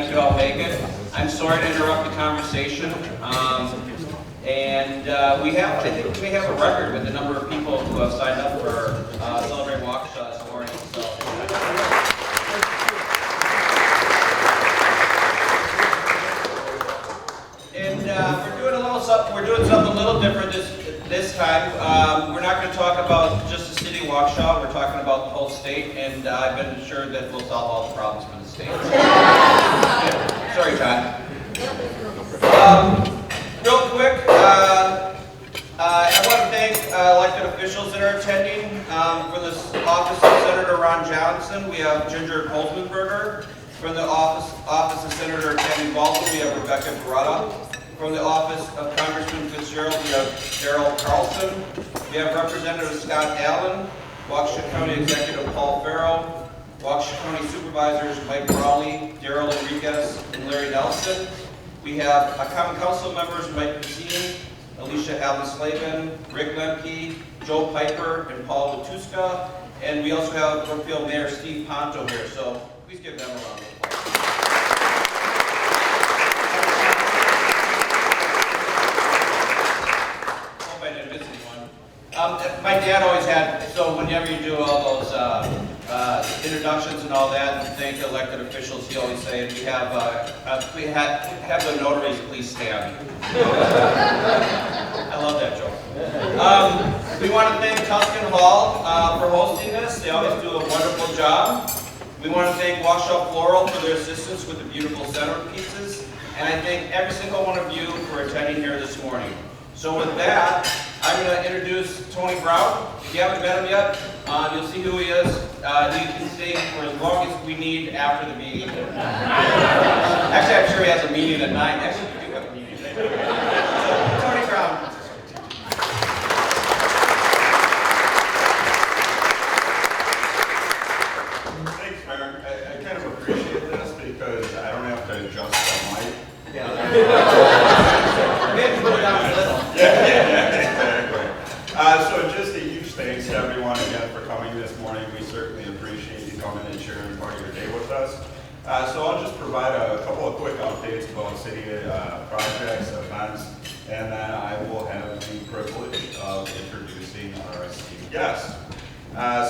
you all make it. I'm sorry to interrupt the conversation. We have, I think we may have a record with the number of people who have signed up for Celebrate Waukesha this morning. So. And we're doing something a little different this time. We're not going to talk about just the city of Waukesha. We're talking about the whole state, and I've been assured that we'll solve all the problems for the state. Yeah. Sorry, John. Real quick, I want to thank elected officials that are attending. For the office of Senator Ron Johnson, we have Ginger Holzmanberger. From the office of Senator Tammy Baldwin, we have Rebecca Beretta. From the office of Congressman Fitzgerald, we have Darrell Carlson. We have Representative Scott Allen, Waukesha County Executive Paul Farrow, Waukesha County Supervisors Mike Brawley, Darrell Enriquez, and Larry Nelson. We have Common Council members Mike Pacini, Alicia Allen-Slavin, Rick Lemke, Joe Piper, and Paul Watuska. And we also have Brookfield Mayor Steve Ponto here, so please give them a round of applause. Hope I didn't miss anyone. My dad always had, so whenever you do all those introductions and all that, and thank elected officials, he always say, we have the notaries please stand. I love that joke. We want to thank Tuscan Hall for hosting this. They always do a wonderful job. We want to thank Waukesha Floral for their assistance with the beautiful centerpieces. And I thank every single one of you for attending here this morning. So with that, I'm going to introduce Tony Brown. If you haven't met him yet, you'll see who he is. He can stay for as long as we need after the meeting. Actually, I'm sure he has a meeting at 9. Actually, we do have a meeting today. So, Tony Brown. Thanks, Mayor. I kind of appreciate this because I don't have to adjust the mic. Yeah. Put it down a little. Yeah, exactly. So just a huge thanks to everyone again for coming this morning. We certainly appreciate you coming and sharing part of your day with us. So I'll just provide a couple of quick updates about city projects, events, and then I will have the privilege of introducing our esteemed guest.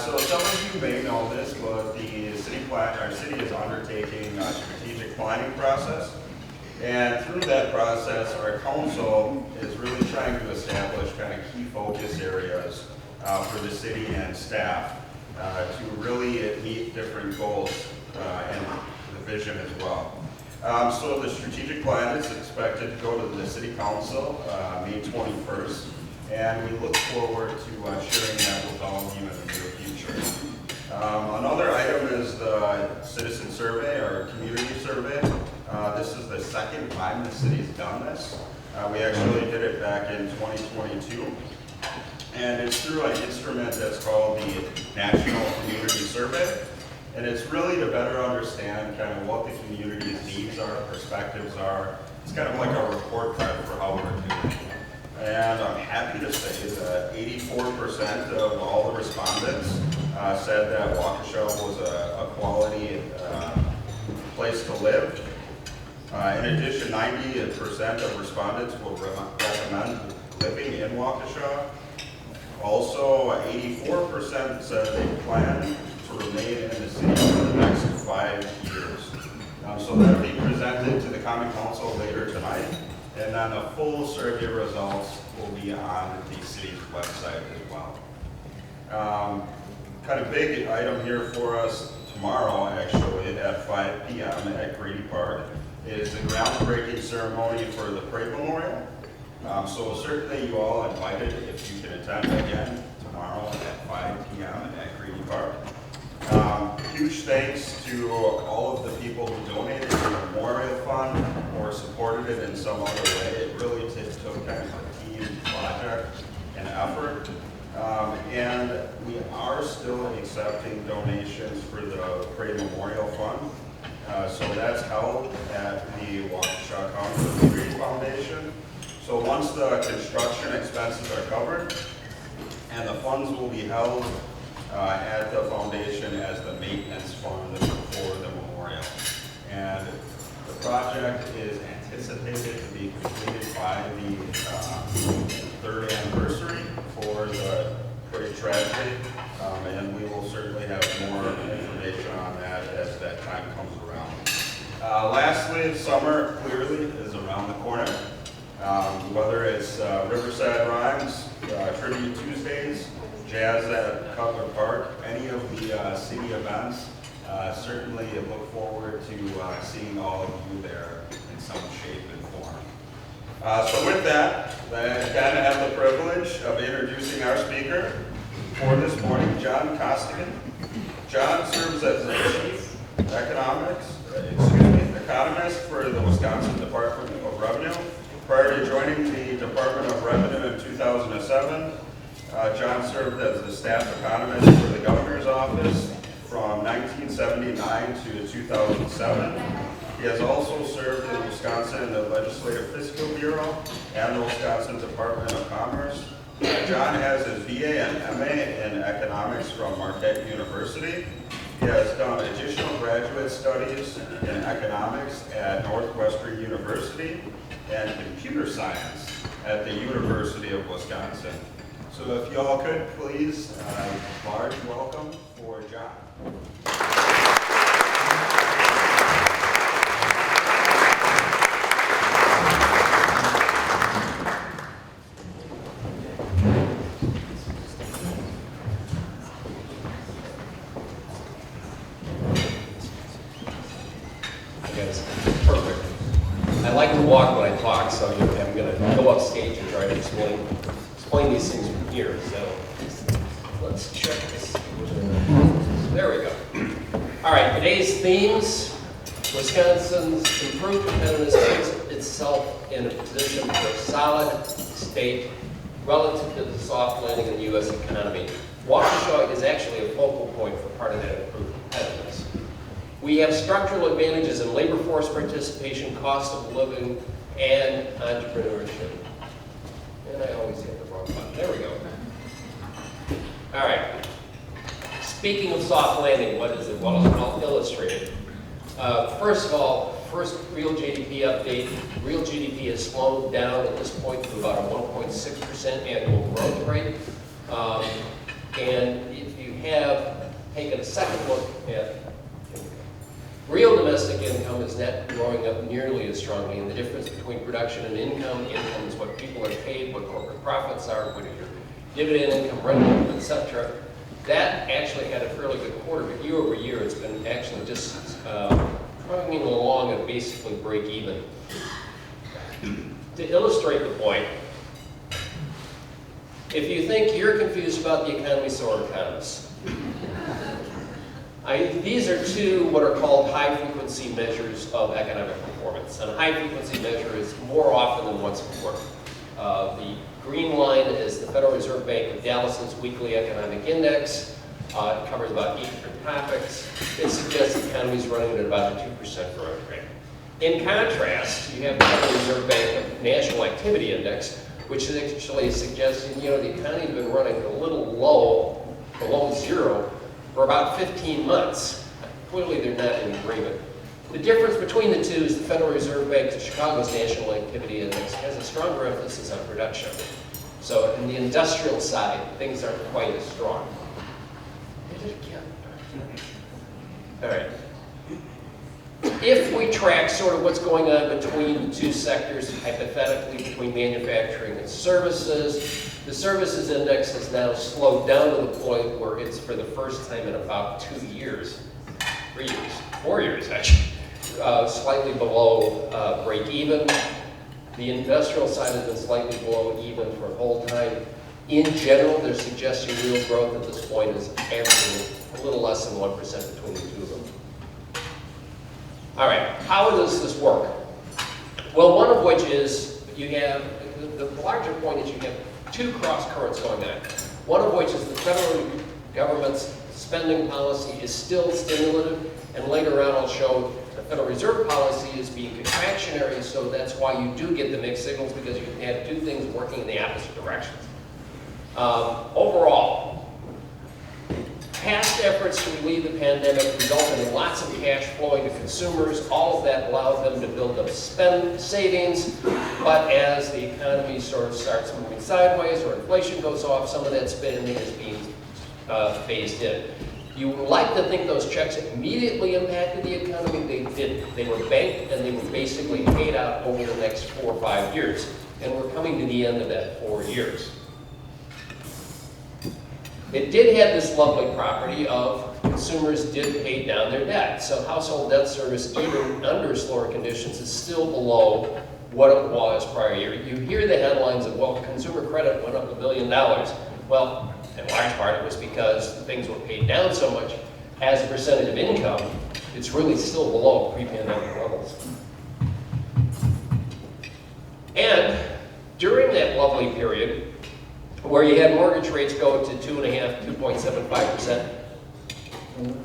So some of you may know this, but our city is undertaking a strategic planning process. And through that process, our council is really trying to establish kind of key focus areas for the city and staff to really meet different goals and the vision as well. So the strategic plan is expected to go to the city council May 21st, and we look forward to sharing that with all of you in the near future. Another item is the citizen survey or community survey. This is the second time the city's done this. We actually did it back in 2022. And it's through an instrument that's called the National Community Survey. And it's really to better understand kind of what the community's needs are, perspectives are. It's kind of like a report card for how we're doing. And I'm happy to say that 84% of all the respondents said that Waukesha was a quality place to live. In addition, 90% of respondents will recommend living in Waukesha. Also, 84% said they plan to remain in the city for the next 5 years. So that will be presented to the Common Council later tonight. And then the full survey results will be on the city's website as well. Kind of big item here for us tomorrow, actually, at 5 p.m. at Grady Park is the groundbreaking ceremony for the Parade Memorial. So certainly you all invited if you can attend again tomorrow at 5 p.m. at Grady Park. Huge thanks to all of the people who donated to the Memorial Fund or supported it in some other way. It really took kind of a team project and effort. And we are still accepting donations for the Parade Memorial Fund. So that's held at the Waukesha County Street Foundation. So once the construction expenses are covered, and the funds will be held at the foundation as the maintenance fund for the memorial. And the project is anticipated to be completed by the third anniversary for the great tragedy, and we will certainly have more information on that as that time comes around. Lastly, summer clearly is around the corner. Whether it's Riverside Rhymes, Tribute Tuesdays, Jazz at Cutler Park, any of the city events, certainly look forward to seeing all of you there in some shape and form. So with that, I kind of have the privilege of introducing our speaker for this morning, John Costigan. John serves as the Chief Economist for the Wisconsin Department of Revenue. Prior to joining the Department of Revenue in 2007, John served as the staff economist for the Governor's Office from 1979 to 2007. He has also served in Wisconsin the Legislative Fiscal Bureau and the Wisconsin Department of Commerce. John has his BA and MA in economics from Marquette University. He has done additional graduate studies in economics at Northwestern University and computer science at the University of Wisconsin. So if y'all could please, large welcome for John. Perfect. I like to walk when I talk, so I'm going to go up stage and try to explain these things from here. So let's check this. There we go. All right, today's themes. Wisconsin's improved competitiveness puts itself in a position for a solid state relative to the soft landing in the U.S. economy. Waukesha is actually a focal point for part of that improved competitiveness. We have structural advantages in labor force participation, cost of living, and entrepreneurship. And I always hit the wrong button. There we go. All right. Speaking of soft landing, what is it? Well, I'll illustrate it. First of all, real GDP update. Real GDP has slowed down at this point to about a 1.6% annual growth rate. And if you have taken a second look at real domestic income is not growing up nearly as strongly, and the difference between production and income is what people are paid, what corporate profits are, what is your dividend income, rent income, etc. That actually had a fairly good quarter, but year over year it's been actually just trucking along and basically break even. To illustrate the point, if you think you're confused about the economy, so are economists. These are two what are called high-frequency measures of economic performance. And a high-frequency measure is more often than once a quarter. The green line is the Federal Reserve Bank of Dallas's weekly economic index. It covers about 8 different topics. It suggests the economy is running at about a 2% growth rate. In contrast, you have the Federal Reserve Bank National Activity Index, which is actually suggesting, the economy has been running a little low, below zero, for about 15 months. Clearly, they're not in agreement. The difference between the two is the Federal Reserve Bank of Chicago's National Activity Index has a stronger emphasis on production. So in the industrial side, things aren't quite as strong. Did it again? All right. If we track sort of what's going on between the two sectors, hypothetically between manufacturing and services, the services index has now slowed down to the point where it's for the first time in about 2 years, 3 years, 4 years actually, slightly below break even. The industrial side has been slightly below even for a whole time. In general, they're suggesting real growth at this point is averaging a little less than 1% between the two of them. All right, how does this work? Well, one of which is you have, the larger point is you have two cross currents going on. One of which is the federal government's spending policy is still stimulative, and later on I'll show the Federal Reserve policy is being contractionary, so that's why you do get the mixed signals, because you can have two things working in the opposite directions. Overall, Past efforts to relieve the pandemic resulted in lots of cash flowing to consumers. All of that allowed them to build up savings, but as the economy sort of starts moving sideways or inflation goes off, some of that spending is being phased in. You would like to think those checks immediately impacted the economy. They didn't. They were banked and they were basically paid out over the next 4 or 5 years. And we're coming to the end of that 4 years. It did have this lovely property of consumers did pay down their debt. So household debt service, even under slower conditions, is still below what it was prior year. You hear the headlines of, well, consumer credit went up $1 billion. Well, in large part it was because things were paid down so much as a percentage of income, it's really still below pre-pandemic levels. And during that lovely period, where you had mortgage rates go to 2.5%, 2.75%,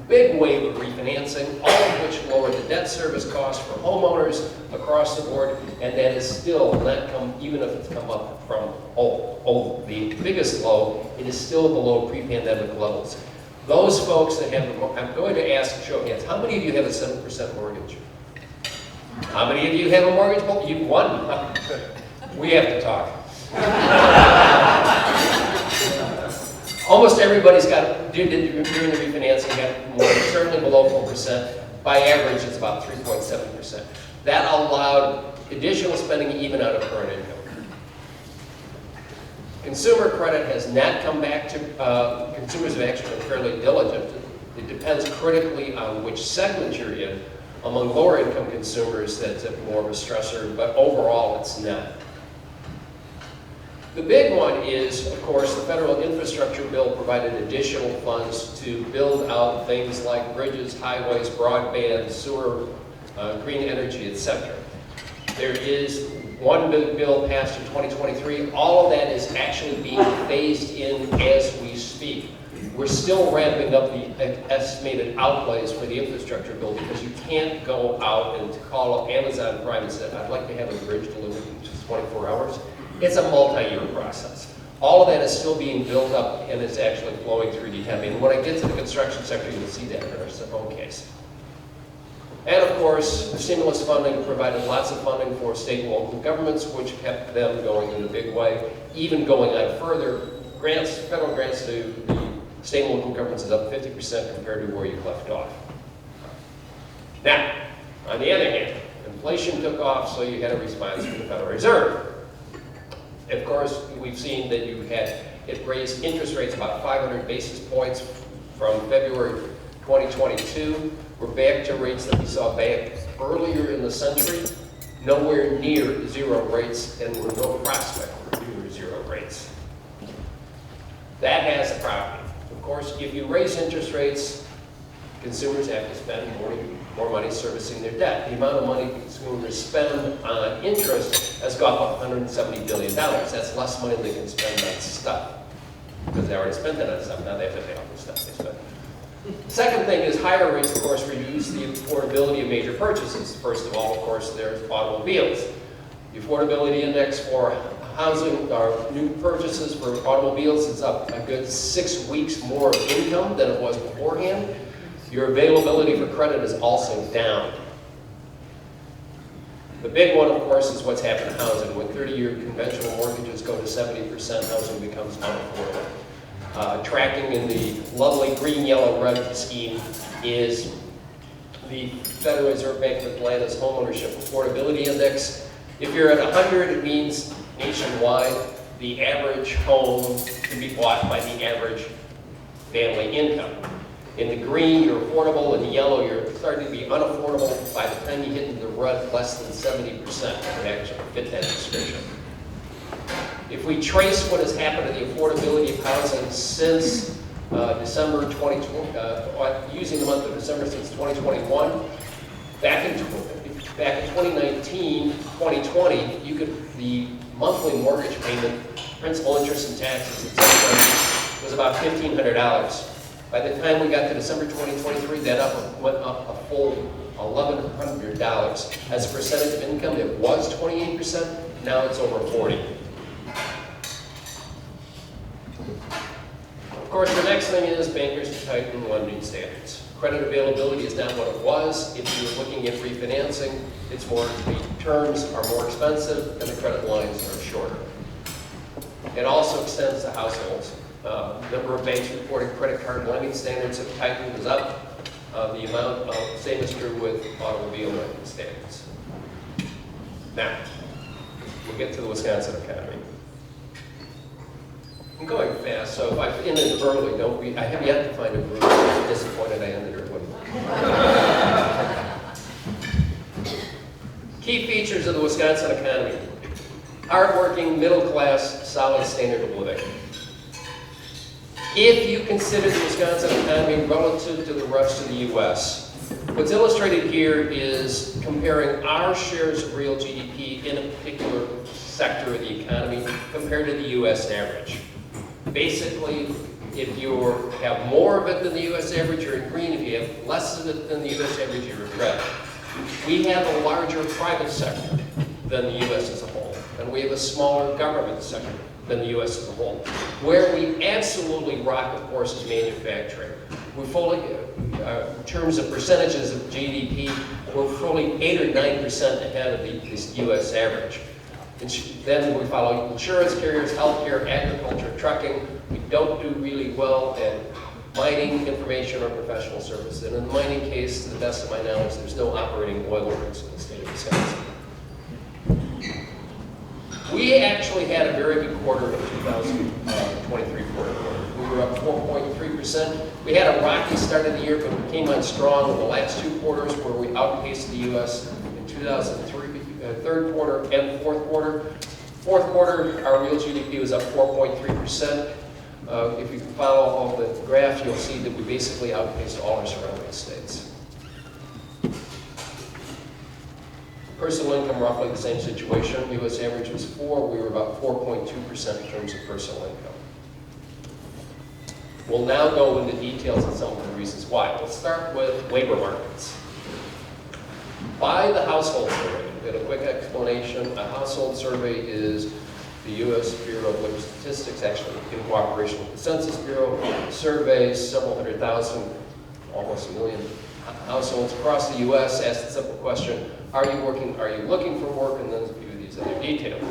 big wave of refinancing, all of which lowered the debt service cost for homeowners across the board, and that is still not come, even if it's come up from the biggest low, it is still below pre-pandemic levels. Those folks that have, I'm going to ask show of hands, how many of you have a 7% mortgage? How many of you have a mortgage? You won. We have to talk. Almost everybody's got, during the refinancing, got more, certainly below 4%. By average, it's about 3.7%. That allowed additional spending even out of current income. Consumer credit has not come back to, consumers have actually been fairly diligent. It depends critically on which segment you're in. Among lower income consumers, that's more of a stressor, but overall, it's not. The big one is, of course, the federal infrastructure bill provided additional funds to build out things like bridges, highways, broadband, sewer, green energy, etc. There is one big bill passed in 2023. All of that is actually being phased in as we speak. We're still ramping up the estimated outlays for the infrastructure bill because you can't go out and call up Amazon Prime and say, I'd like to have a bridge delivered in just 24 hours. It's a multi-year process. All of that is still being built up and it's actually flowing through DTEP. And when I get to the construction sector, you'll see that in our own case. And of course, the stimulus funding provided lots of funding for state and local governments, which kept them going in a big way. Even going on further, grants, federal grants to the state and local governments is up 50% compared to where you left off. Now, on the other hand, inflation took off, so you had a response from the Federal Reserve. Of course, we've seen that it raised interest rates about 500 basis points from February 2022. We're back to rates that we saw back earlier in the century, nowhere near zero rates, and with no prospect for near zero rates. That has a problem. Of course, if you raise interest rates, consumers have to spend more money servicing their debt. The amount of money consumers spend on interest has gone up $170 billion. That's less money they can spend on stuff. Because they already spent it on stuff, now they have to pay off the stuff they spent. Second thing is higher rates, of course, reduce the affordability of major purchases. First of all, of course, there's automobiles. The affordability index for housing or new purchases for automobiles is up a good 6 weeks more of income than it was beforehand. Your availability for credit is also down. The big one, of course, is what's happened to housing. When 30-year conventional mortgages go to 70%, housing becomes unaffordable. Tracking in the lovely green, yellow, red scheme is the Federal Reserve Bank of Atlanta's homeownership affordability index. If you're at 100, it means nationwide the average home can be bought by the average family income. In the green, you're affordable. In the yellow, you're starting to be unaffordable. By the time you hit into the red, less than 70% can actually fit that description. If we trace what has happened to the affordability of housing since December 2020, using the month of December since 2021, back in 2019, 2020, the monthly mortgage payment, principal, interest, and taxes, etc., was about $1,500. By the time we got to December 2023, that went up a full $1,100. As a percentage of income, it was 28%. Now it's over 40%. Of course, the next thing is bankers to tighten lending standards. Credit availability is not what it was. If you're looking at refinancing, it's more, the terms are more expensive and the credit lines are shorter. It also extends to households. Number of banks reporting credit card lending standards have tightened is up. The amount of, same is true with automobile lending standards. Now, we'll get to the Wisconsin economy. I'm going fast, so if I ended early, don't be, I have yet to find a group that's disappointed I ended early. Key features of the Wisconsin economy. Hardworking, middle class, solid standard of living. If you consider the Wisconsin economy relative to the rest of the U.S., what's illustrated here is comparing our shares of real GDP in a particular sector of the economy compared to the U.S. average. Basically, if you have more of it than the U.S. average, you're in green. If you have less of it than the U.S. average, you're in red. We have a larger private sector than the U.S. as a whole, and we have a smaller government sector than the U.S. as a whole. Where we absolutely rock, of course, is manufacturing. We're fully, in terms of percentages of GDP, we're fully 8 or 9% ahead of the U.S. average. Then we follow insurance carriers, healthcare, agriculture, trucking. We don't do really well at mining, information, or professional services. And in the mining case, to the best of my knowledge, there's no operating oil rigs in the state of Wisconsin. We actually had a very good quarter in 2023 quarter. We were up 4.3%. We had a rocky start of the year, but we came on strong in the last two quarters where we outpaced the U.S. in 2003, third quarter and fourth quarter. Fourth quarter, our real GDP was up 4.3%. If you follow all the graphs, you'll see that we basically outpaced all our surrounding states. Personal income, roughly the same situation. U.S. average was 4. We were about 4.2% in terms of personal income. We'll now go into details on some of the reasons why. Let's start with labor markets. By the household survey, we had a quick explanation. A household survey is the U.S. Bureau of Labor Statistics, actually in cooperation with the Census Bureau, surveys several hundred thousand, almost a million households across the U.S., asked the simple question, are you working, are you looking for work, and then a few of these other details.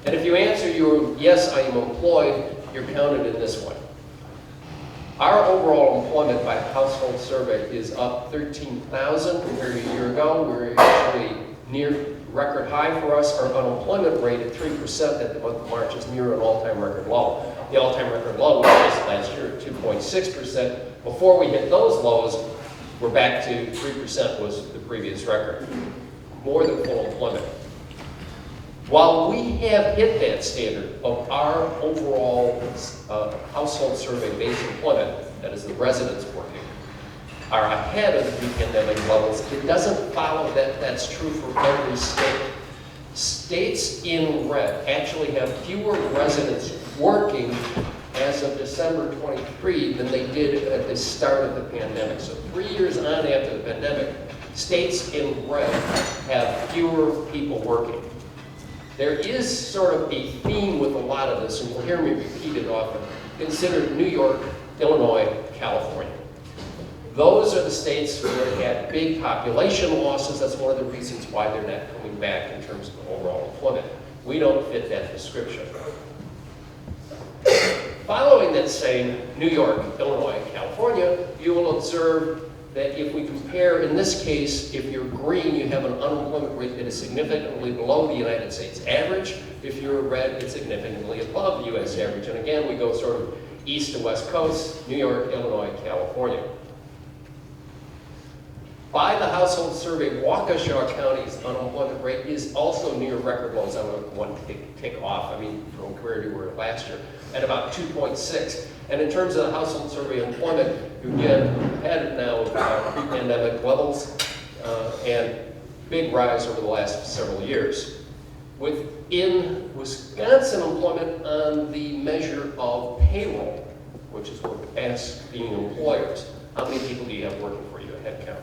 And if you answer your yes, I am employed, you're counted in this way. Our overall employment by household survey is up 13,000 compared to a year ago. We're actually near record high for us. Our unemployment rate at 3% at the month of March is near an all-time record low. The all-time record low was last year at 2.6%. Before we hit those lows, we're back to 3% was the previous record. More than full employment. While we have hit that standard of our overall household survey-based employment, that is the residents working, are ahead of the pre-pandemic levels, it doesn't follow that that's true for every state. States in red actually have fewer residents working as of December 23 than they did at the start of the pandemic. So 3 years on after the pandemic, states in red have fewer people working. There is sort of a theme with a lot of this, and you'll hear me repeat it often. Consider New York, Illinois, California. Those are the states where they had big population losses. That's one of the reasons why they're not coming back in terms of overall employment. We don't fit that description. Following that same New York, Illinois, California, you will observe that if we compare, in this case, if you're green, you have an unemployment rate that is significantly below the United States average. If you're red, it's significantly above the U.S. average. And again, we go sort of east to west coast, New York, Illinois, California. By the household survey, Waukesha County's unemployment rate is also near record lows. I'm going to want to take off, from where we were last year, at about 2.6. And in terms of the household survey employment, you're again ahead now of pre-pandemic levels and big rise over the last several years. Within Wisconsin employment on the measure of payroll, which is what we ask being employers, how many people do you have working for you, a head count?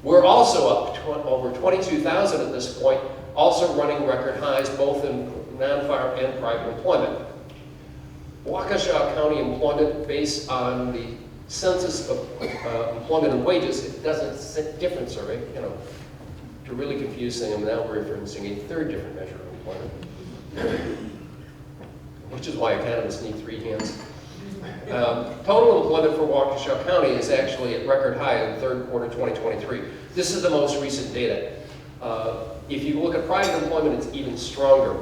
We're also up over 22,000 at this point, also running record highs both in non-farm and private employment. Waukesha County employment based on the census of employment and wages, it does a different survey, to really confuse things. I'm now referencing a third different measure of employment, which is why economists need 3 hands. Total employment for Waukesha County is actually at record high in the third quarter 2023. This is the most recent data. If you look at private employment, it's even stronger.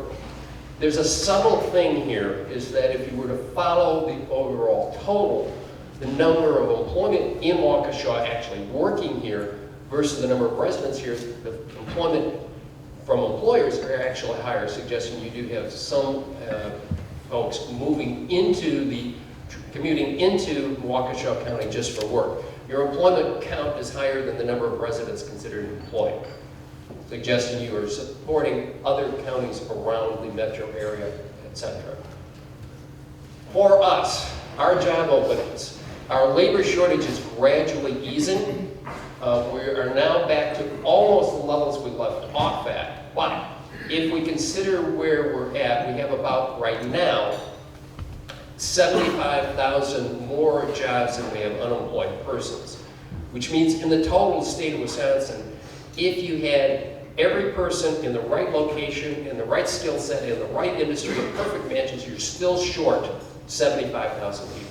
There's a subtle thing here, is that if you were to follow the overall total, the number of employment in Waukesha actually working here versus the number of residents here, the employment from employers are actually higher, suggesting you do have some folks commuting into Waukesha County just for work. Your employment count is higher than the number of residents considered employed, suggesting you are supporting other counties around the metro area, etc. For us, our job openings, our labor shortage is gradually easing. We are now back to almost the levels we left off at. But if we consider where we're at, we have about, right now, 75,000 more jobs than we have unemployed persons, which means in the total state of Wisconsin, if you had every person in the right location, in the right skill set, in the right industry, in perfect matches, you're still short 75,000 people.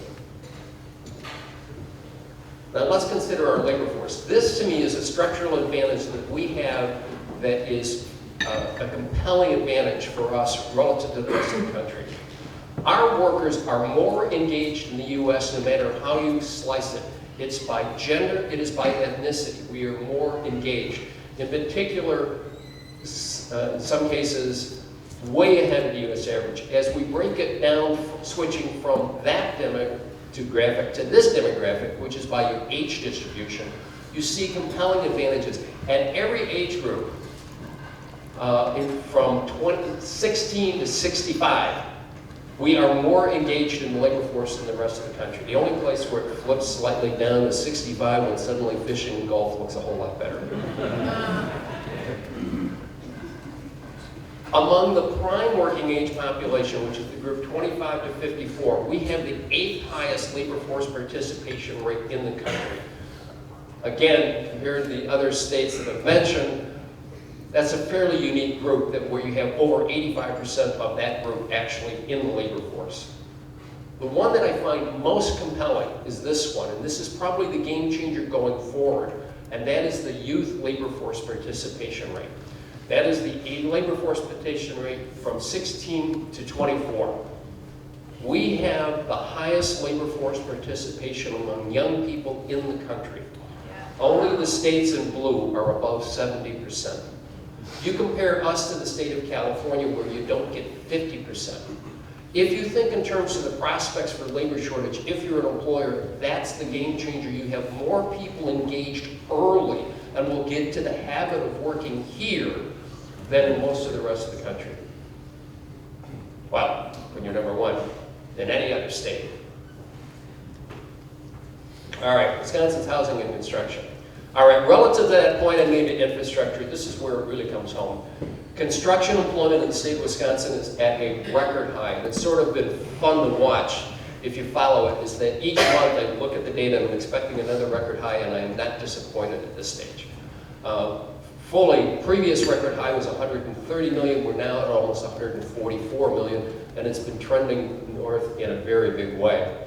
Now let's consider our labor force. This to me is a structural advantage that we have that is a compelling advantage for us relative to the rest of the country. Our workers are more engaged in the U.S. no matter how you slice it. It's by gender, it is by ethnicity. We are more engaged. In particular, in some cases, way ahead of the U.S. average. As we break it down, switching from that demographic to this demographic, which is by your age distribution, you see compelling advantages. At every age group, from 16 to 65, we are more engaged in the labor force than the rest of the country. The only place where it flips slightly down is 65, when suddenly fishing and golf looks a whole lot better. Among the prime working age population, which is the group 25 to 54, we have the 8th highest labor force participation rate in the country. Again, compared to the other states that I've mentioned, that's a fairly unique group where you have over 85% of that group actually in the labor force. The one that I find most compelling is this one, and this is probably the game changer going forward, and that is the youth labor force participation rate. That is the labor force participation rate from 16 to 24. We have the highest labor force participation among young people in the country. Only the states in blue are above 70%. You compare us to the state of California, where you don't get 50%. If you think in terms of the prospects for labor shortage, if you're an employer, that's the game changer. You have more people engaged early and will get to the habit of working here than in most of the rest of the country. Well, when you're number one than any other state. All right, Wisconsin's housing and construction. All right, relative to that point I made to infrastructure, this is where it really comes home. Construction employment in the state of Wisconsin is at a record high, and it's sort of been fun to watch if you follow it, is that each month I look at the data and I'm expecting another record high, and I'm not disappointed at this stage. Previous record high was 130 million, we're now at almost 144 million, and it's been trending north in a very big way.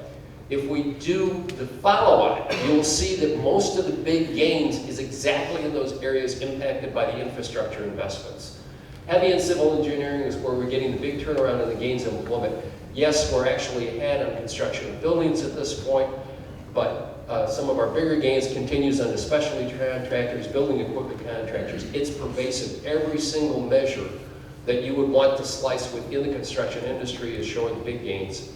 If we do the follow-up, you'll see that most of the big gains is exactly in those areas impacted by the infrastructure investments. Heavy and civil engineering is where we're getting the big turnaround in the gains in employment. Yes, we're actually ahead on construction of buildings at this point, but some of our bigger gains continues on the specialty contractors, building equipment contractors. It's pervasive. Every single measure that you would want to slice within the construction industry is showing big gains.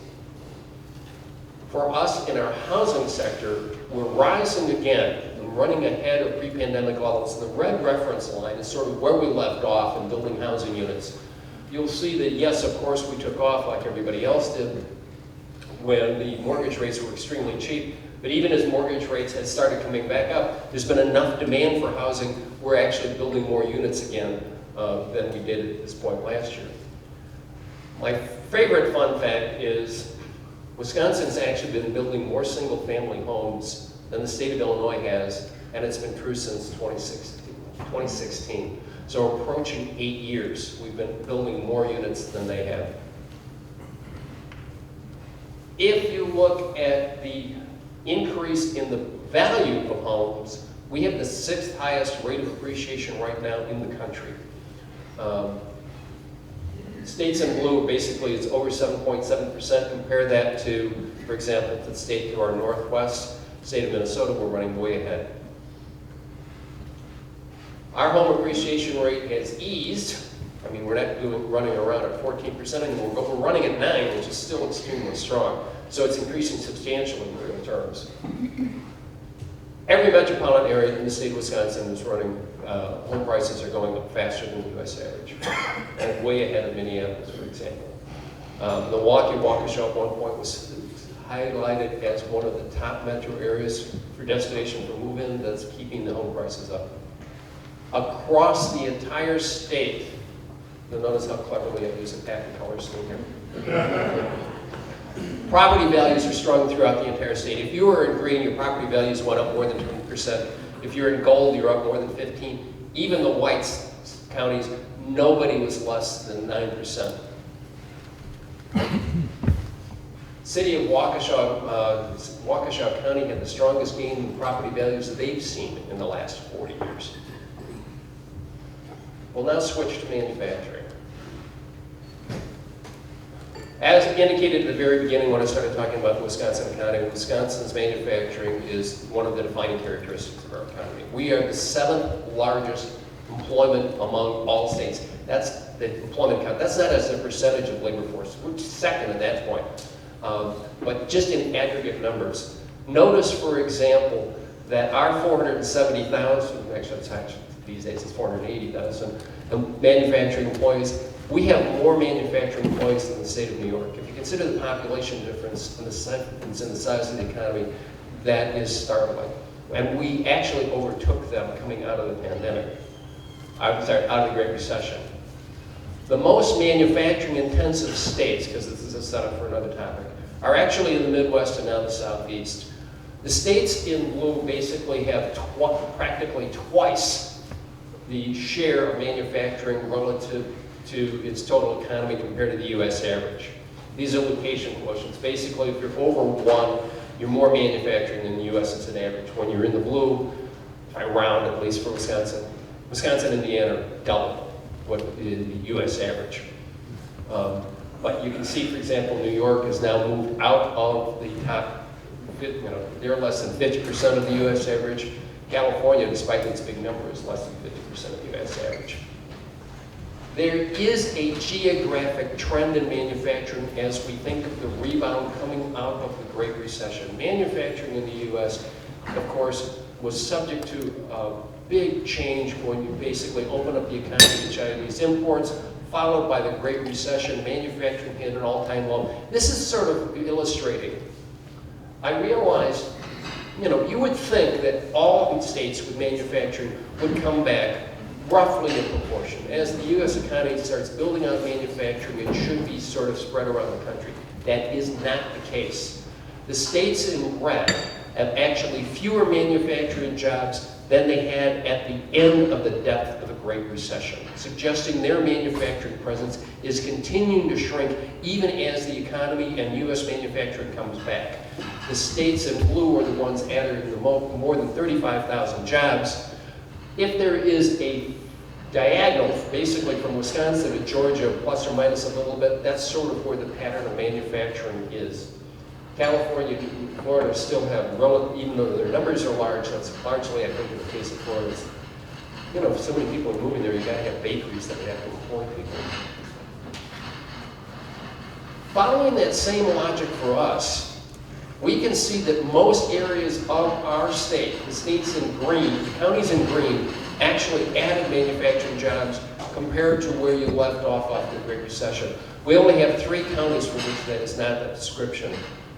For us in our housing sector, we're rising again and running ahead of pre-pandemic levels. The red reference line is sort of where we left off in building housing units. You'll see that, yes, of course, we took off like everybody else did when the mortgage rates were extremely cheap. But even as mortgage rates had started coming back up, there's been enough demand for housing, we're actually building more units again than we did at this point last year. My favorite fun fact is Wisconsin's actually been building more single-family homes than the state of Illinois has, and it's been true since 2016. So we're approaching 8 years. We've been building more units than they have. If you look at the increase in the value of homes, we have the 6th highest rate of appreciation right now in the country. States in blue, basically, it's over 7.7%. Compare that to, for example, the state to our northwest, state of Minnesota, we're running way ahead. Our home appreciation rate has eased. I mean, we're not running around at 14% anymore, but we're running at 9%, which is still extremely strong. So it's increasing substantially in real terms. Every metropolitan area in the state of Wisconsin is running, home prices are going up faster than the U.S. average, and way ahead of Minneapolis, for example. Milwaukee, Waukesha at one point was highlighted as one of the top metro areas for destination for move-in that's keeping the home prices up. Across the entire state, you'll notice how cleverly I use a pack of colors in here. Property values are strong throughout the entire state. If you were in green, your property values went up more than 20%. If you're in gold, you're up more than 15%. Even the white counties, nobody was less than 9%. City of Waukesha County had the strongest gain in property values that they've seen in the last 40 years. We'll now switch to manufacturing. As indicated at the very beginning when I started talking about the Wisconsin economy, Wisconsin's manufacturing is one of the defining characteristics of our economy. We are the 7th largest employment among all states. That's the employment count. That's not as a percentage of labor force. We're second at that point. But just in aggregate numbers. Notice, for example, that our 470,000, actually these days it's 480,000, manufacturing employees, we have more manufacturing employees than the state of New York. If you consider the population difference and the size of the economy, that is startling. And we actually overtook them coming out of the pandemic. I'm sorry, out of the Great Recession. The most manufacturing intensive states, because this is a setup for another topic, are actually in the Midwest and now the Southeast. The states in blue basically have practically twice the share of manufacturing relative to its total economy compared to the U.S. average. These are location quotients. Basically, if you're over 1, you're more manufacturing than the U.S. as an average. When you're in the blue, if I round at least for Wisconsin, Wisconsin and Indiana are double what the U.S. average. But you can see, for example, New York has now moved out of the top, they're less than 50% of the U.S. average. California, despite its big number, is less than 50% of the U.S. average. There is a geographic trend in manufacturing as we think of the rebound coming out of the Great Recession. Manufacturing in the U.S., of course, was subject to a big change when you basically open up the economy to Chinese imports, followed by the Great Recession. Manufacturing hit an all-time low. This is sort of illustrating. I realized, you would think that all states with manufacturing would come back roughly in proportion. As the U.S. economy starts building out manufacturing, it should be sort of spread around the country. That is not the case. The states in red have actually fewer manufacturing jobs than they had at the end of the depth of the Great Recession, suggesting their manufacturing presence is continuing to shrink even as the economy and U.S. manufacturing comes back. The states in blue are the ones adding the more than 35,000 jobs. If there is a diagonal, basically from Wisconsin to Georgia, plus or minus a little bit, that's sort of where the pattern of manufacturing is. California and Florida still have, even though their numbers are large, that's largely, I think, in the case of Florida. If so many people are moving there, you got to have bakeries that have to employ people. Following that same logic for us, we can see that most areas of our state, the states in green, the counties in green, actually added manufacturing jobs compared to where you left off after the Great Recession. We only have 3 counties for which that is not the description.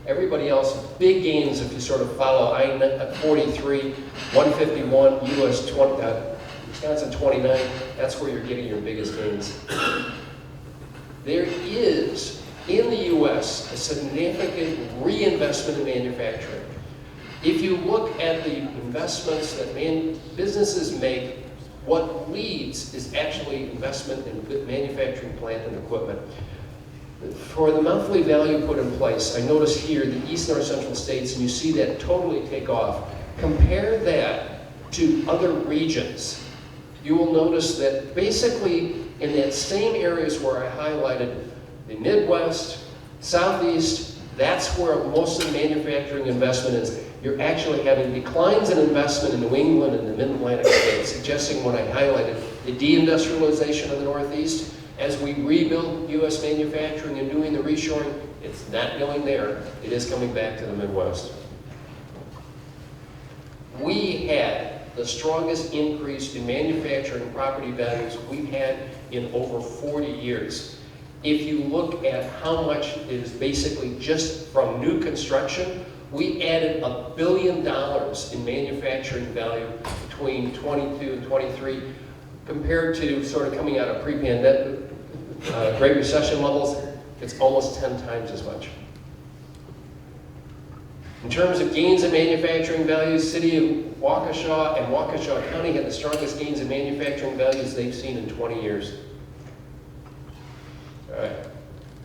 Everybody else, big gains if you sort of follow I-43, 151, US 20, Wisconsin 29, that's where you're getting your biggest gains. There is in the US, a significant reinvestment in manufacturing. If you look at the investments that businesses make, what leads is actually investment in good manufacturing plant and equipment. For the monthly value put in place, I notice here the East North Central states, and you see that totally take off. Compare that to other regions. You will notice that basically in that same areas where I highlighted, the Midwest, Southeast, that's where most of the manufacturing investment is. You're actually having declines in investment in New England and the Mid-Atlantic states, suggesting when I highlighted the deindustrialization of the Northeast, as we rebuild U.S. manufacturing and doing the reshoring, it's not going there. It is coming back to the Midwest. We had the strongest increase in manufacturing property values we've had in over 40 years. If you look at how much is basically just from new construction, we added $1 billion in manufacturing value between 22 and 23, compared to sort of coming out of pre-pandemic Great Recession levels. It's almost 10 times as much. In terms of gains in manufacturing values, City of Waukesha and Waukesha County had the strongest gains in manufacturing values they've seen in 20 years. All right,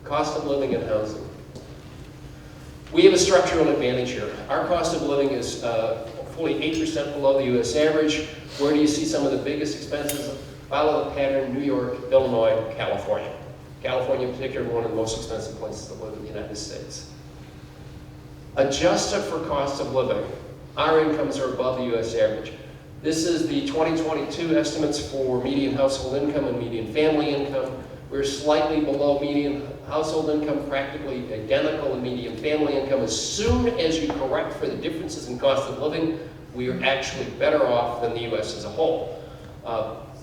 cost of living and housing. We have a structural advantage here. Our cost of living is fully 8% below the U.S. average. Where do you see some of the biggest expenses? Follow the pattern: New York, Illinois, California. California in particular, one of the most expensive places to live in the United States. Adjusted for cost of living, our incomes are above the U.S. average. This is the 2022 estimates for median household income and median family income. We're slightly below median household income, practically identical in median family income. As soon as you correct for the differences in cost of living, we are actually better off than the U.S. as a whole.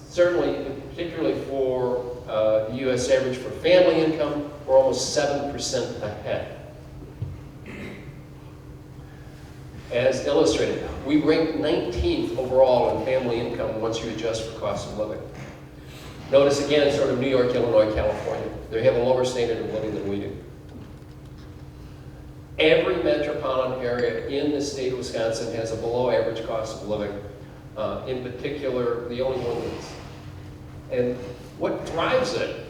Certainly, particularly for the U.S. average for family income, we're almost 7% ahead. As illustrated, we rank 19th overall in family income once you adjust for cost of living. Notice again, sort of New York, Illinois, California. They have a lower standard of living than we do. Every metropolitan area in the state of Wisconsin has a below average cost of living. In particular, the only one that's, and what drives it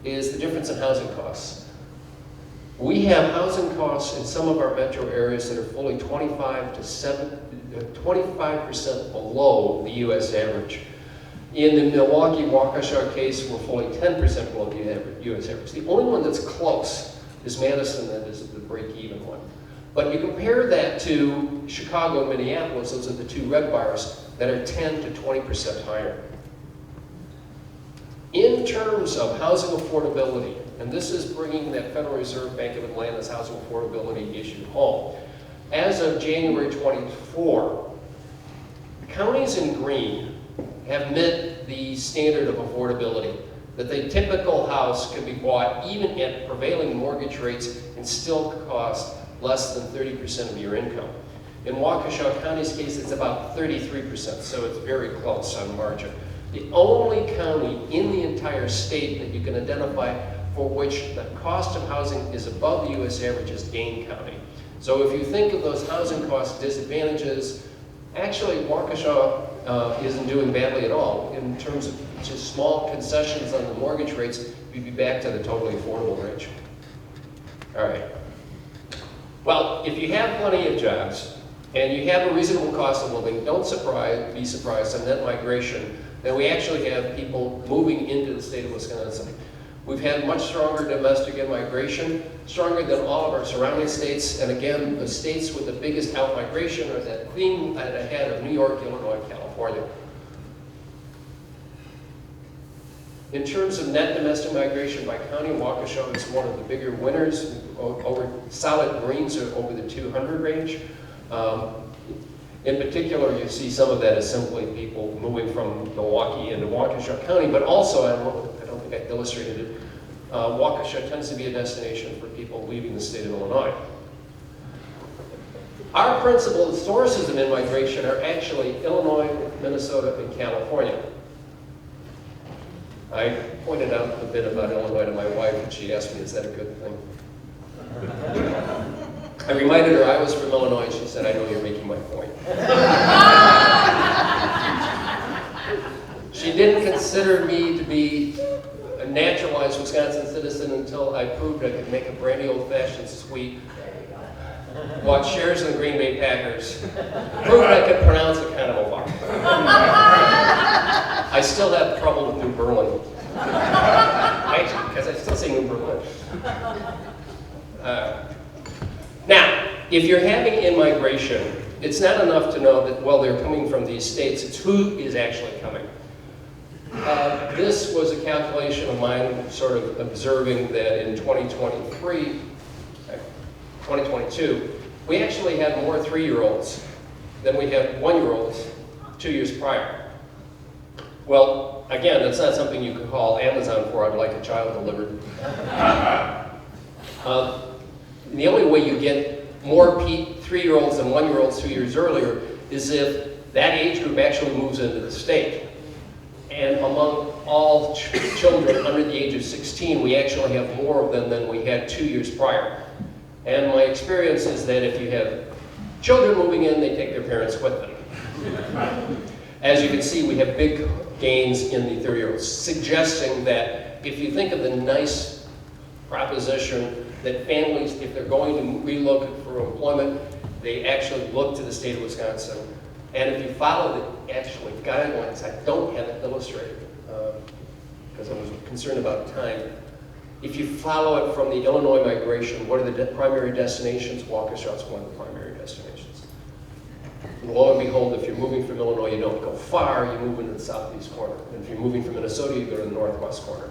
is the difference in housing costs. We have housing costs in some of our metro areas that are fully 25% below the U.S. average. In the Milwaukee, Waukesha case, we're fully 10% below the U.S. average. The only one that's close is Madison, that is the break-even one. But you compare that to Chicago and Minneapolis, those are the two red bars, that are 10 to 20% higher. In terms of housing affordability, and this is bringing that Federal Reserve Bank of Atlanta's housing affordability issue home, as of January 24, counties in green have met the standard of affordability, that the typical house can be bought even at prevailing mortgage rates and still cost less than 30% of your income. In Waukesha County's case, it's about 33%, so it's very close on margin. The only county in the entire state that you can identify for which the cost of housing is above the U.S. average is Dane County. So if you think of those housing cost disadvantages, actually Waukesha isn't doing badly at all. In terms of just small concessions on the mortgage rates, we'd be back to the totally affordable range. All right. Well, if you have plenty of jobs and you have a reasonable cost of living, don't be surprised on net migration that we actually have people moving into the state of Wisconsin. We've had much stronger domestic immigration, stronger than all of our surrounding states, and again, the states with the biggest out-migration are that theme ahead of New York, Illinois, California. In terms of net domestic migration by county, Waukesha is one of the bigger winners. Over solid greens are over the 200 range. In particular, you see some of that is simply people moving from Milwaukee into Waukesha County, but also, I don't think I illustrated it, Waukesha tends to be a destination for people leaving the state of Illinois. Our principal sources of immigration are actually Illinois, Minnesota, and California. I pointed out a bit about Illinois to my wife, and she asked me, is that a good thing? I reminded her I was from Illinois, and she said, I know you're making my point. She didn't consider me to be a naturalized Wisconsin citizen until I proved I could make a brandy old-fashioned sweet, watch shares of the Green Bay Packers, proved I could pronounce a Carnival bar. I still have trouble with New Berlin. Actually, because I still say New Berlin. Now, if you're having in-migration, it's not enough to know that, well, they're coming from these states, it's who is actually coming. This was a calculation of mine, sort of observing that in 2022, we actually had more 3-year-olds than we had 1-year-olds 2 years prior. Well, again, that's not something you could call Amazon for, I'd like a child delivered. The only way you get more 3-year-olds than 1-year-olds 2 years earlier is if that age group actually moves into the state. And among all children under the age of 16, we actually have more of them than we had 2 years prior. And my experience is that if you have children moving in, they take their parents with them. As you can see, we have big gains in the 30-year-olds, suggesting that if you think of the nice proposition that families, if they're going to relocate for employment, they actually look to the state of Wisconsin. And if you follow the actually guidelines, I don't have it illustrated because I was concerned about time. If you follow it from the Illinois migration, what are the primary destinations? Waukesha is one of the primary destinations. Lo and behold, if you're moving from Illinois, you don't go far, you move into the southeast corner. And if you're moving from Minnesota, you go to the northwest corner.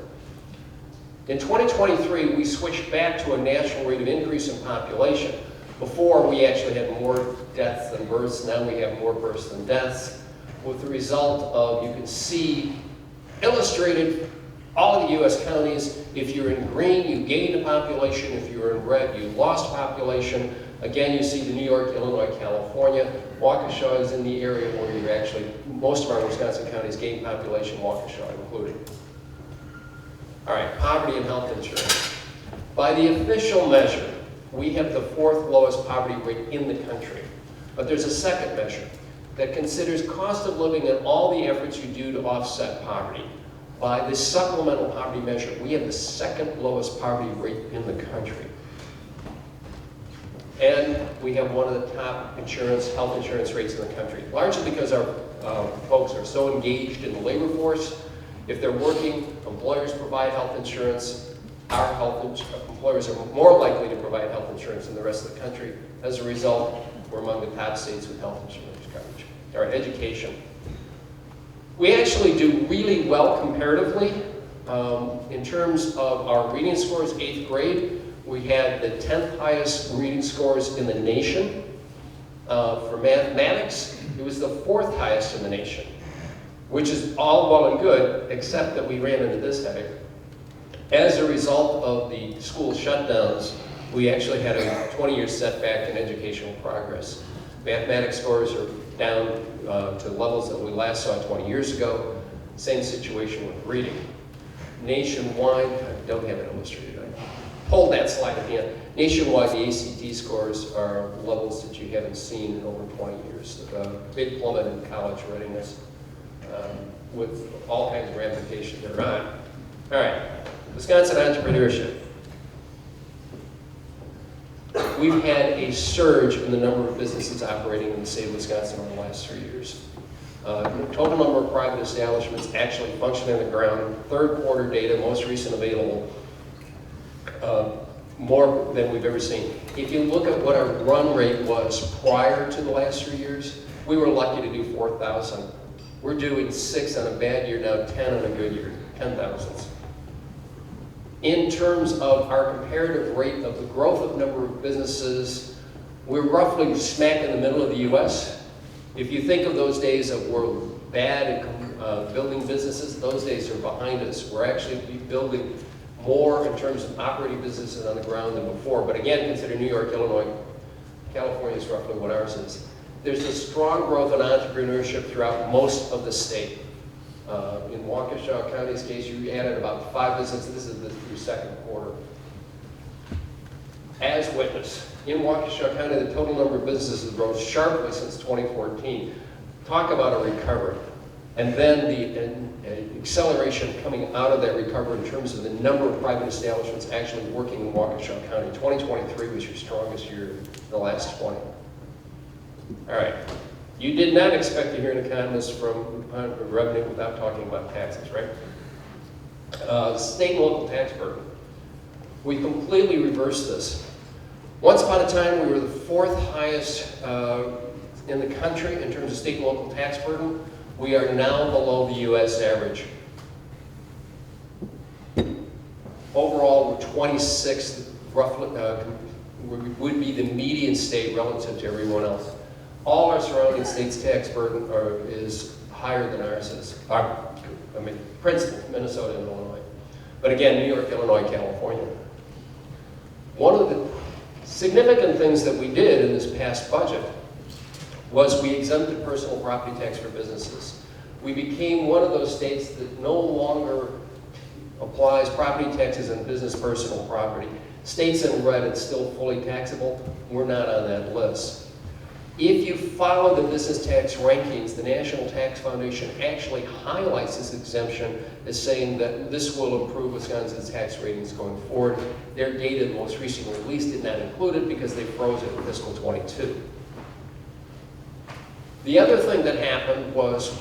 In 2023, we switched back to a natural rate of increase in population. Before, we actually had more deaths than births. Now we have more births than deaths. With the result of, you can see, illustrated all of the U.S. counties. If you're in green, you gained a population. If you're in red, you lost population. Again, you see the New York, Illinois, California. Waukesha is in the area where you actually, most of our Wisconsin counties gain population, Waukesha included. All right, poverty and health insurance. By the official measure, we have the 4th lowest poverty rate in the country. But there's a second measure that considers cost of living and all the efforts you do to offset poverty. By the supplemental poverty measure, we have the 2nd lowest poverty rate in the country. And we have one of the top health insurance rates in the country, largely because our folks are so engaged in the labor force. If they're working, employers provide health insurance. Our employers are more likely to provide health insurance than the rest of the country. As a result, we're among the top states with health insurance coverage. All right, education. We actually do really well comparatively. In terms of our reading scores, 8th grade, we had the 10th highest reading scores in the nation. For mathematics, it was the 4th highest in the nation, which is all well and good, except that we ran into this headache. As a result of the school shutdowns, we actually had a 20-year setback in educational progress. Mathematics scores are down to levels that we last saw 20 years ago. Same situation with reading. Nationwide, I don't have it illustrated. I pulled that slide at the end. Nationwide, the ACT scores are levels that you haven't seen in over 20 years. Big plummet in college readiness with all kinds of ramifications they're on. All right. Wisconsin entrepreneurship. We've had a surge in the number of businesses operating in the state of Wisconsin over the last 3 years. Total number of private establishments actually functioning on the ground, 3rd quarter data, most recent available, more than we've ever seen. If you look at what our run rate was prior to the last 3 years, we were lucky to do 4,000. We're doing 6 on a bad year now, 10 on a good year, 10,000s. In terms of our comparative rate of the growth of number of businesses, we're roughly smack in the middle of the U.S. If you think of those days that were bad at building businesses, those days are behind us. We're actually building more in terms of operating businesses on the ground than before. But again, consider New York, Illinois, California is roughly what ours is. There's a strong growth in entrepreneurship throughout most of the state. In Waukesha County's case, you added about 5 businesses. This is through second quarter. As witnessed, in Waukesha County, the total number of businesses rose sharply since 2014. Talk about a recovery. And then the acceleration coming out of that recovery in terms of the number of private establishments actually working in Waukesha County. 2023 was your strongest year in the last 20. All right. You did not expect to hear an economist from revenue without talking about taxes, right? State and local tax burden. We completely reversed this. Once upon a time, we were the 4th highest in the country in terms of state and local tax burden. We are now below the U.S. average. Overall, we're 26th, roughly, would be the median state relative to everyone else. All our surrounding states' tax burden is higher than ours is. Principally, Minnesota and Illinois. But again, New York, Illinois, California. One of the significant things that we did in this past budget was we exempted personal property tax for businesses. We became one of those states that no longer applies property taxes on business personal property. States in red, it's still fully taxable. We're not on that list. If you follow the business tax rankings, the National Tax Foundation actually highlights this exemption as saying that this will improve Wisconsin's tax ratings going forward. Their data most recently released did not include it because they froze it in fiscal 22. The other thing that happened was,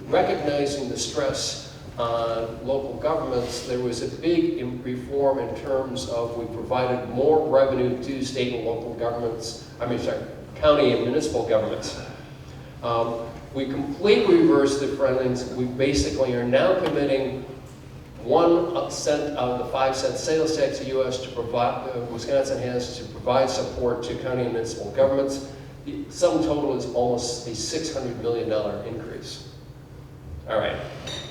recognizing the stress on local governments, there was a big reform in terms of we provided more revenue to state and local governments, county and municipal governments. We completely reversed the findings. We basically are now committing 1 cent out of the 5 cent sales tax the U.S. to provide, Wisconsin has to provide support to county and municipal governments. The sum total is almost a $600 million increase. All right,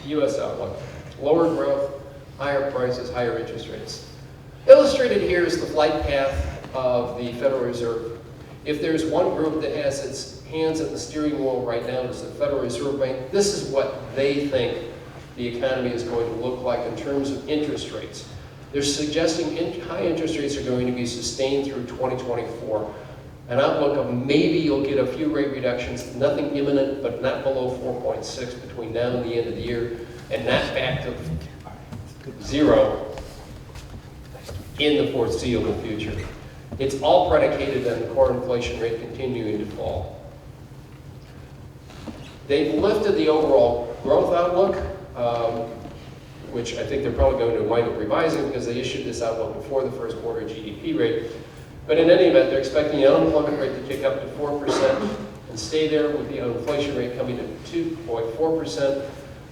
U.S. outlook. Lower growth, higher prices, higher interest rates. Illustrated here is the flight path of the Federal Reserve. If there's one group that has its hands at the steering wheel right now, it's the Federal Reserve Bank. This is what they think the economy is going to look like in terms of interest rates. They're suggesting high interest rates are going to be sustained through 2024. An outlook of maybe you'll get a few rate reductions, nothing imminent, but not below 4.6 between now and the end of the year, and not back to 0 in the foreseeable future. It's all predicated on the core inflation rate continuing to fall. They've lifted the overall growth outlook, which I think they're probably going to wind up revising because they issued this outlook before the first quarter GDP rate. But in any event, they're expecting the unemployment rate to tick up to 4% and stay there with the inflation rate coming to 2.4%.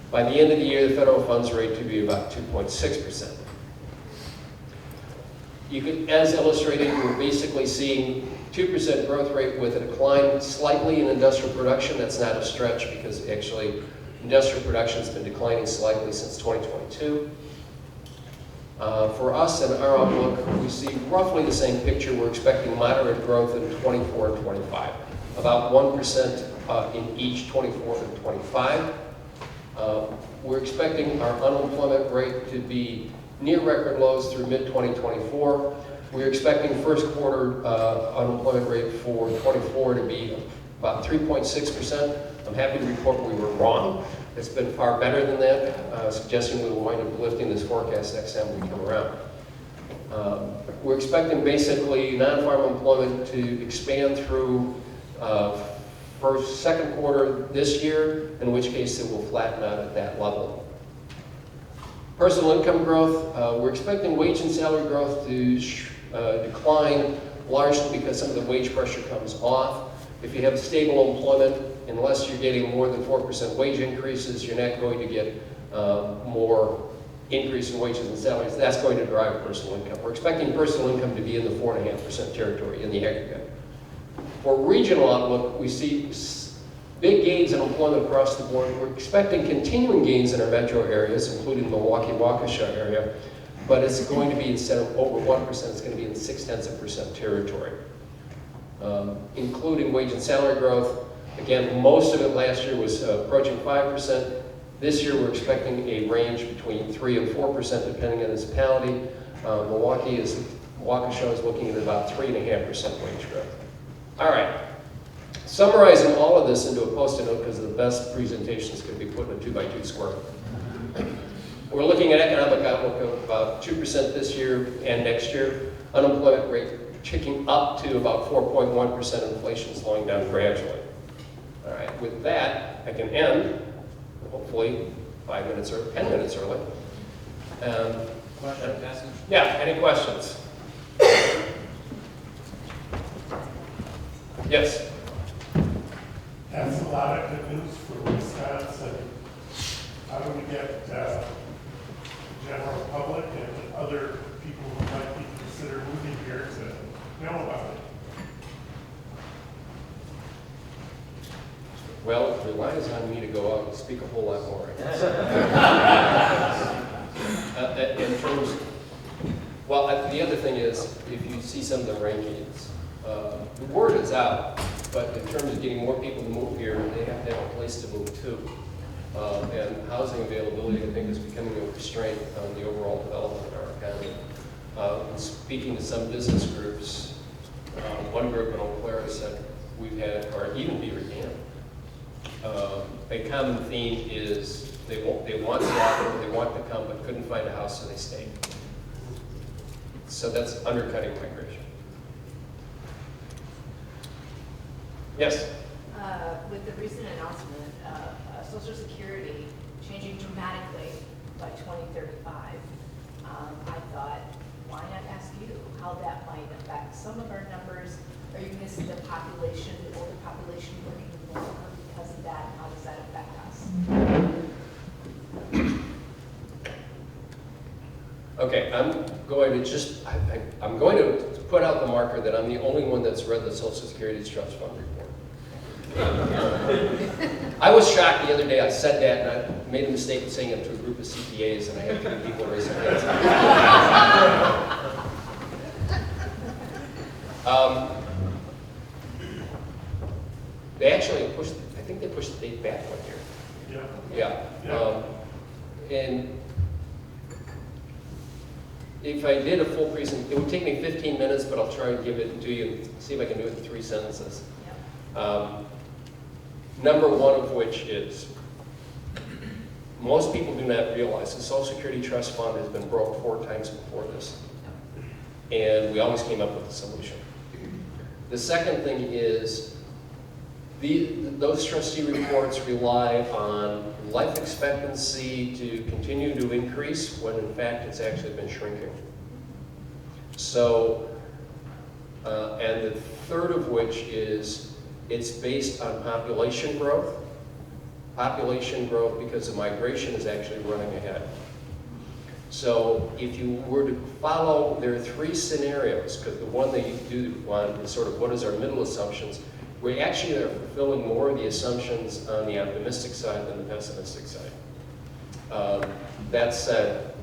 By the end of the year, the federal funds rate to be about 2.6%. You could, as illustrated, we're basically seeing 2% growth rate with a decline slightly in industrial production. That's not a stretch because actually industrial production has been declining slightly since 2022. For us and our outlook, we see roughly the same picture. We're expecting moderate growth in 24 and 25, about 1% in each 24 and 25. We're expecting our unemployment rate to be near record lows through mid-2024. We're expecting first quarter unemployment rate for 24 to be about 3.6%. I'm happy to report we were wrong. It's been far better than that, suggesting we will wind up lifting this forecast next time we come around. We're expecting basically non-farm employment to expand through second quarter this year, in which case it will flatten out at that level. Personal income growth, we're expecting wage and salary growth to decline largely because some of the wage pressure comes off. If you have stable employment, unless you're getting more than 4% wage increases, you're not going to get more increase in wages and salaries. That's going to drive personal income. We're expecting personal income to be in the 4.5% territory in the aggregate. For regional outlook, we see big gains in employment across the board. We're expecting continuing gains in our metro areas, including Milwaukee, Waukesha area, but it's going to be, instead of over 1%, it's going to be in 0.6% territory. Including wage and salary growth. Again, most of it last year was approaching 5%. This year, we're expecting a range between 3 and 4% depending on municipality. Waukesha is looking at about 3.5% wage growth. All right. Summarizing all of this into a post-it note because the best presentations can be put in a 2x2 square. We're looking at economic outlook of about 2% this year and next year. Unemployment rate ticking up to about 4.1%, inflation slowing down gradually. All right, with that, I can end, hopefully 5 minutes or 10 minutes early. Question, passage? Yeah, any questions? Yes? That's a lot of good news for Wisconsin. How do we get the general public and other people who might be considered moving here to know about it? Well, it relies on me to go out and speak a whole lot more. In terms, well, the other thing is, if you see some of the rankings, the word is out, but in terms of getting more people to move here, they have to have a place to move to. And housing availability, I think, is becoming a restraint on the overall development of our economy. Speaking to some business groups, one group in Eau Claire said we've had, or even Beaver Dam, a common theme is they want to offer, they want to come, but couldn't find a house, so they stayed. So that's undercutting migration. Yes? With the recent announcement of Social Security changing dramatically by 2035, I thought, why not ask you how that might affect some of our numbers? Are you going to see the population, the older population working more because of that? How does that affect us? Okay, I'm going to put out the marker that I'm the only one that's read the Social Security Trust Fund report. I was shocked the other day. I said that, and I made a mistake of saying it to a group of CPAs, and I had 2 people raise their hands. They actually pushed. I think they pushed the date back 1 year. Yeah. And if I did a full presentation, it would take me 15 minutes, but I'll try and give it to you and see if I can do it in 3 sentences. Number one of which is, most people do not realize the Social Security Trust Fund has been broke 4 times before this. And we always came up with a solution. The second thing is, those trustee reports rely on life expectancy to continue to increase when in fact it's actually been shrinking. So, and the third of which is, it's based on population growth. Population growth because the migration is actually running ahead. So if you were to follow, there are 3 scenarios, because the one that you do want is sort of what is our middle assumptions. We actually are fulfilling more of the assumptions on the optimistic side than the pessimistic side. That said,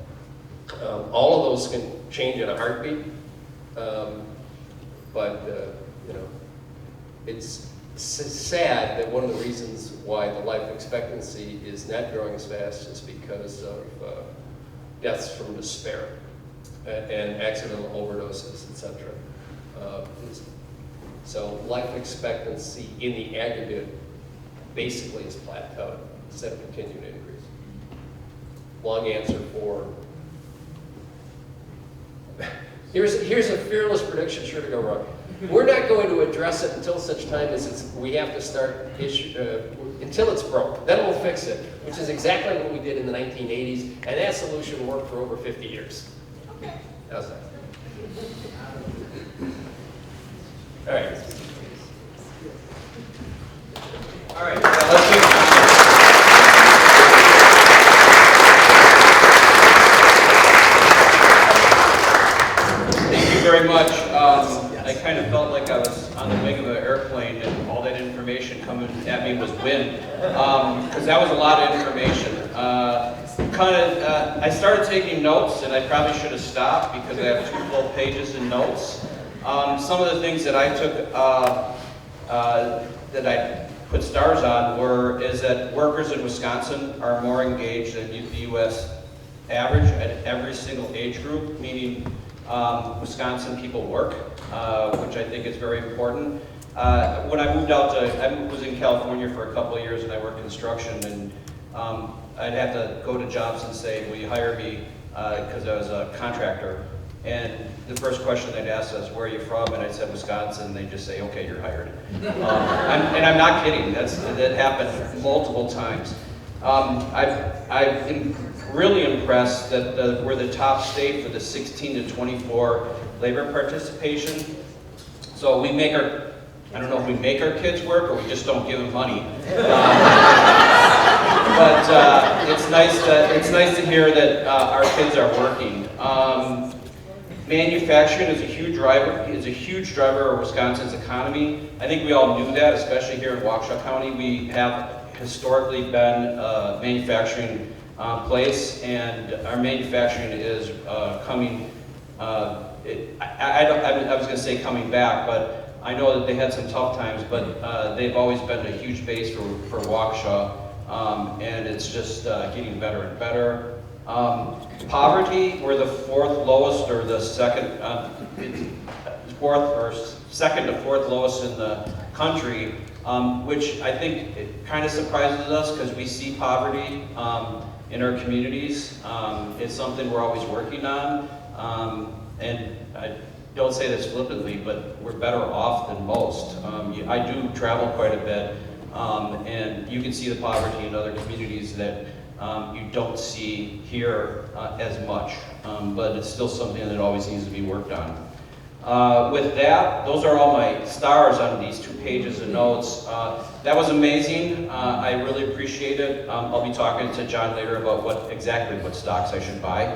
all of those can change in a heartbeat, but you know, it's sad that one of the reasons why the life expectancy is not growing as fast is because of deaths from despair and accidental overdoses, etc. So life expectancy in the aggregate basically is plateaued instead of continuing to increase. Long answer for, here's a fearless prediction sure to go wrong. We're not going to address it until such time as we have to start until it's broke. Then we'll fix it, which is exactly what we did in the 1980s, and that solution worked for over 50 years. Okay. How's that? All right. All right, let's do Thank you very much. I kind of felt like I was on the wing of an airplane and all that information coming at me was wind, because that was a lot of information. I started taking notes, and I probably should have stopped because I have 2 full pages in notes. Some of the things that I took, that I put stars on is that workers in Wisconsin are more engaged than the U.S. average at every single age group, meaning Wisconsin people work, which I think is very important. When I moved out I was in California for a couple of years and I worked construction, and I'd have to go to jobs and say, will you hire me, because I was a contractor. And the first question they'd ask us, where are you from? And I said, Wisconsin. They'd just say, okay, you're hired. And I'm not kidding. That happened multiple times. I've been really impressed that we're the top state for the 16 to 24 labor participation. So we make I don't know if we make our kids work or we just don't give them money. But it's nice to hear that our kids are working. Manufacturing is a huge driver of Wisconsin's economy. I think we all knew that, especially here in Waukesha County. We have historically been a manufacturing place, and our manufacturing is coming. I was going to say coming back, but I know that they had some tough times. But they've always been a huge base for Waukesha, and it's just getting better and better. Poverty, we're the fourth lowest, or the second to fourth lowest in the country, which I think it kind of surprises us because we see poverty in our communities. It's something we're always working on, and I don't say this flippantly, but we're better off than most. I do travel quite a bit, and you can see the poverty in other communities that you don't see here as much, but it's still something that always needs to be worked on. With that, those are all my stars on these 2 pages of notes. That was amazing. I really appreciate it. I'll be talking to John later about exactly what stocks I should buy.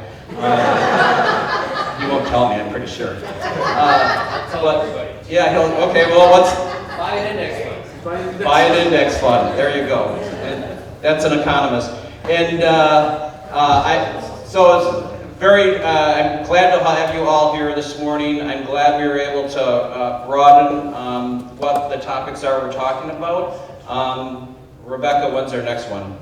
He won't tell me, I'm pretty sure. Tell everybody. Yeah, okay, well, Buy an index fund. Buy an index fund. There you go. And that's an economist. And I'm glad to have you all here this morning. I'm glad we were able to broaden what the topics are we're talking about. Rebecca, when's our next one?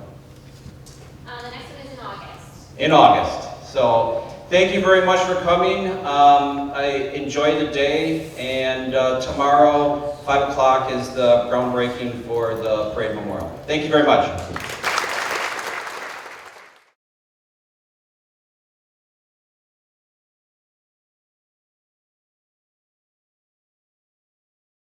The next one is in August. In August. So thank you very much for coming. I enjoyed the day, and tomorrow, 5 o'clock, is the groundbreaking for the Parade Memorial. Thank you very much.